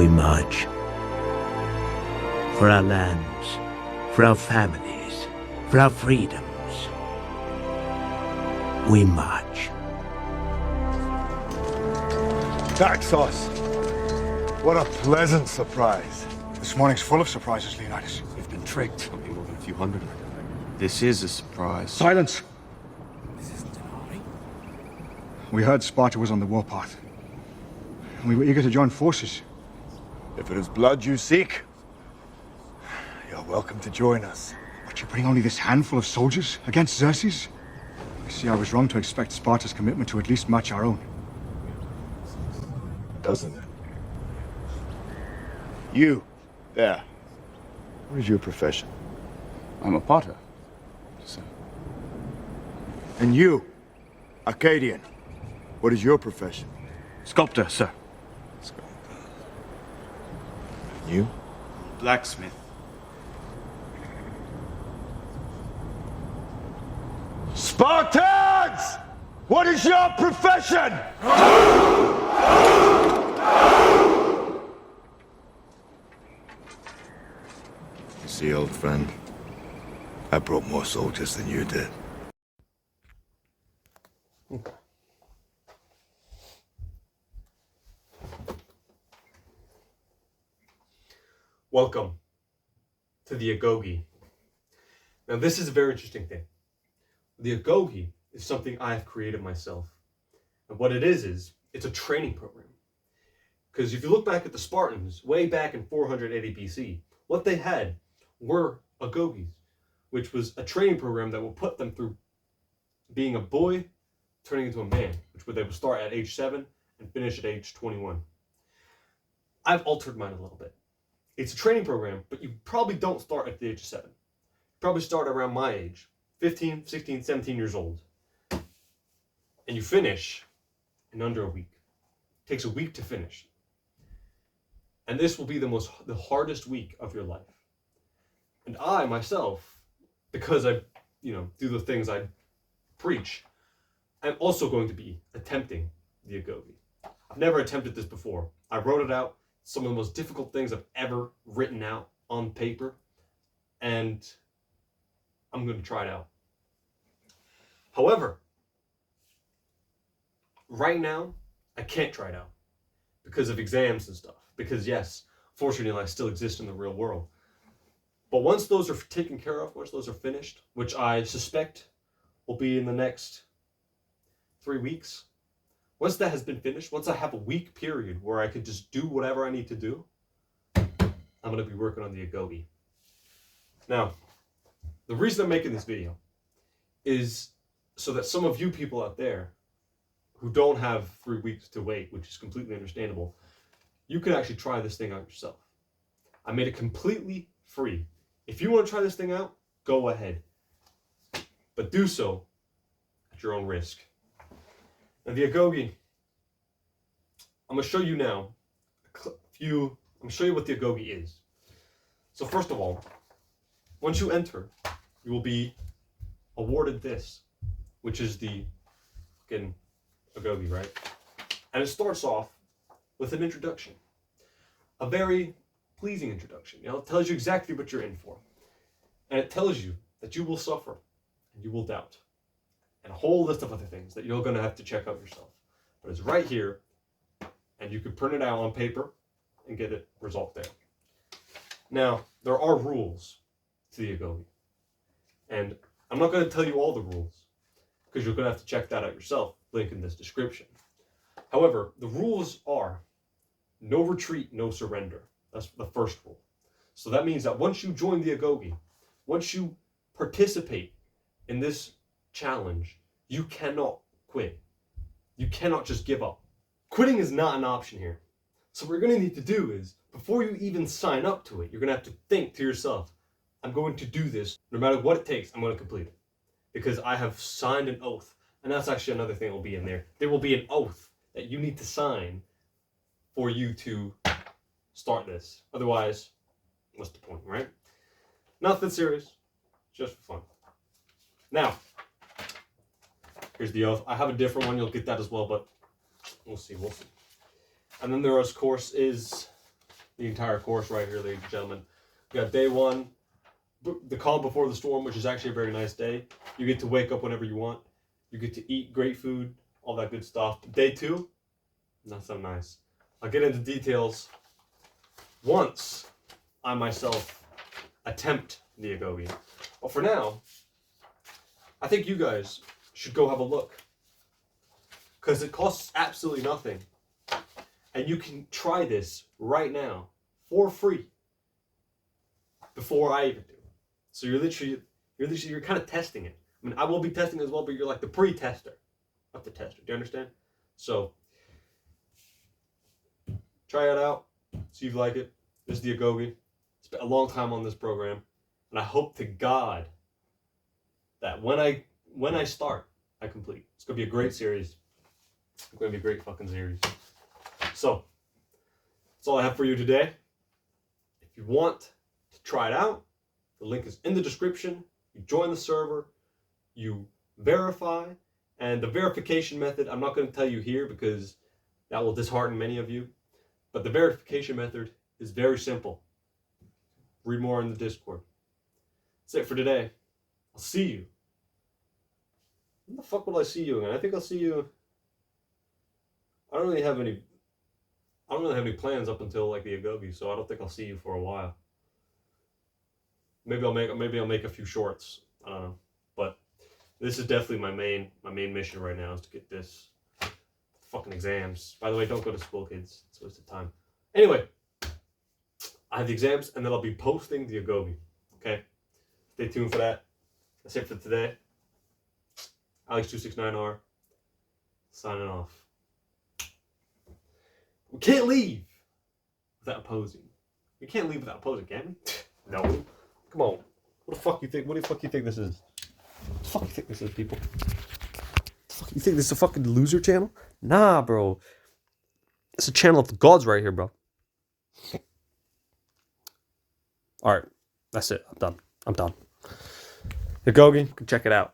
we march. For our lands, for our families, for our freedoms. We march. Taxos! What a pleasant surprise. This morning's full of surprises, Leonidas. We've been tricked. Not more than a few hundred. This is a surprise. Silence! This isn't an army. We heard Sparta was on the warpath. And we were eager to join forces. If it is blood you seek, you're welcome to join us. But you bring only this handful of soldiers against Xerxes? I see I was wrong to expect Sparta's commitment to at least match our own. Doesn't it? You, there. What is your profession? I'm a potter. So. And you, Arcadian. What is your profession? Sculptor, sir. You? Blacksmith. Spartans! What is your profession? You see, old friend, I brought more soldiers than you did. Welcome to the Agoge. Now this is a very interesting thing. The Agoge is something I have created myself. And what it is it's a training program. Because if you look back at the Spartans, way back in 480 BC, what they had were Agoges, which was a training program that will put them through being a boy, turning into a man, which they would start at age 7 and finish at age 21. I've altered mine a little bit. It's a training program, but you probably don't start at the age of 7. You probably start around my age, 15, 16, 17 years old. And you finish in under a week. It takes a week to finish. And this will be the hardest week of your life. And I, myself, because I, do the things I preach, I'm also going to be attempting the Agoge. I've never attempted this before. I wrote it out. Some of the most difficult things I've ever written out on paper, and I'm going to try it out. However, right now, I can't try it out because of exams and stuff. Because yes, fortunately, I still exist in the real world. But once those are taken care of, once those are finished, which I suspect will be in the next 3 weeks, once that has been finished, once I have a week period where I could just do whatever I need to do, I'm going to be working on the Agoge. Now, the reason I'm making this video is so that some of you people out there who don't have 3 weeks to wait, which is completely understandable, you can actually try this thing out yourself. I made it completely free. If you want to try this thing out, go ahead. But do so at your own risk. Now the Agoge, I'm going to show you now I'm going to show you what the Agoge is. So first of all, once you enter, you will be awarded this, which is the fucking Agoge, right? And it starts off with an introduction. A very pleasing introduction. It tells you exactly what you're in for. And it tells you that you will suffer and you will doubt. And a whole list of other things that you're going to have to check out yourself. But it's right here, and you can print it out on paper and get it result there. Now, there are rules to the Agoge. And I'm not going to tell you all the rules, because you're going to have to check that out yourself, link in this description. However, the rules are no retreat, no surrender. That's the first rule. So that means that once you join the Agoge, once you participate in this challenge, you cannot quit. You cannot just give up. Quitting is not an option here. So what you're going to need to do is, before you even sign up to it, you're going to have to think to yourself, I'm going to do this. No matter what it takes, I'm going to complete it. Because I have signed an oath. And that's actually another thing that will be in there. There will be an oath that you need to sign for you to start this. Otherwise, what's the point, right? Nothing serious. Just for fun. Now, here's the oath. I have a different one. You'll get that as well, but we'll see. And then there, of course, is the entire course right here, ladies and gentlemen. We got day 1, the calm before the storm, which is actually a very nice day. You get to wake up whenever you want. You get to eat great food, all that good stuff. Day 2, not so nice. I'll get into details once I myself attempt the Agoge. But for now, I think you guys should go have a look. Because it costs absolutely nothing. And you can try this right now for free before I even do. So you're kind of testing it. I mean, I will be testing as well, but you're like the pre-tester, not the tester. Do you understand? So try it out, see if you like it. This is the Agoge. Spent a long time on this program, and I hope to God that when I start, I complete. It's gonna be a great series. It's gonna be a great fucking series. So that's all I have for you today. If you want to try it out, the link is in the description. You join the server, you verify, and the verification method I'm not going to tell you here because that will dishearten many of you. But the verification method is very simple. Read more in the Discord. That's it for today. I'll see you. When the fuck will I see you again? I think I'll see you. I don't really have any plans up until like the Agoge, so I don't think I'll see you for a while. Maybe I'll make a few shorts. I don't know. But this is definitely my main mission right now is to get this fucking exams. By the way, don't go to school, kids. It's a waste of time. Anyway, I have the exams and then I'll be posting the Agoge. Okay? Stay tuned for that. That's it for today. Alex269R signing off. We can't leave without posing. We can't leave without posing, can we? No. Come on. What the fuck you think? What the fuck you think this is? What the fuck you think this is, people? You think this is a fucking loser channel? Nah, bro. It's a channel of the gods right here, bro. Alright. That's it. I'm done. The Agoge, check it out.